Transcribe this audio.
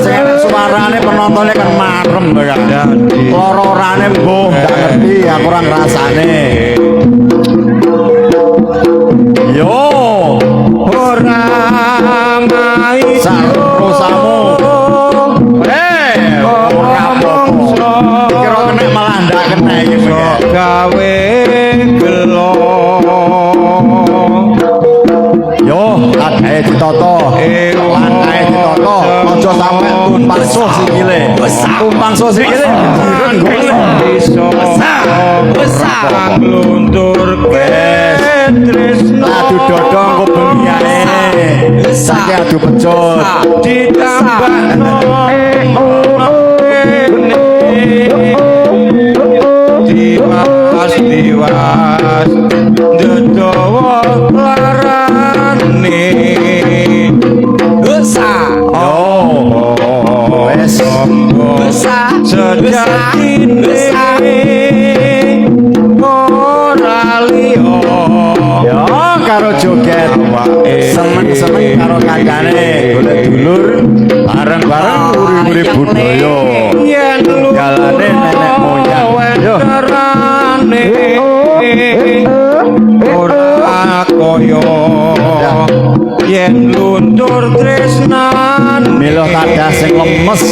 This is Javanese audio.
sing suarane penontonnya kan marem kan lororane mbuh gak ngerti aku ora ngrasane yo ora mai sarusamu ora apa-apa kira kena malah ndak kena iki gawe gelo yo akae ditata akae ditata aja sampe tumpang sus sikile tumpang sus sikile iso besar nglunturke tresno adu dodong kok bengi ae sak adu pecut ditambahno diwas dedawa larane oh wes sejatine ora liya ya karo joget seneng-seneng karo kancane golek dulur bareng-bareng uri-uri budaya yen jalane nenek moyang yo ora kaya yen luntur tresnan milo kadah sing lemes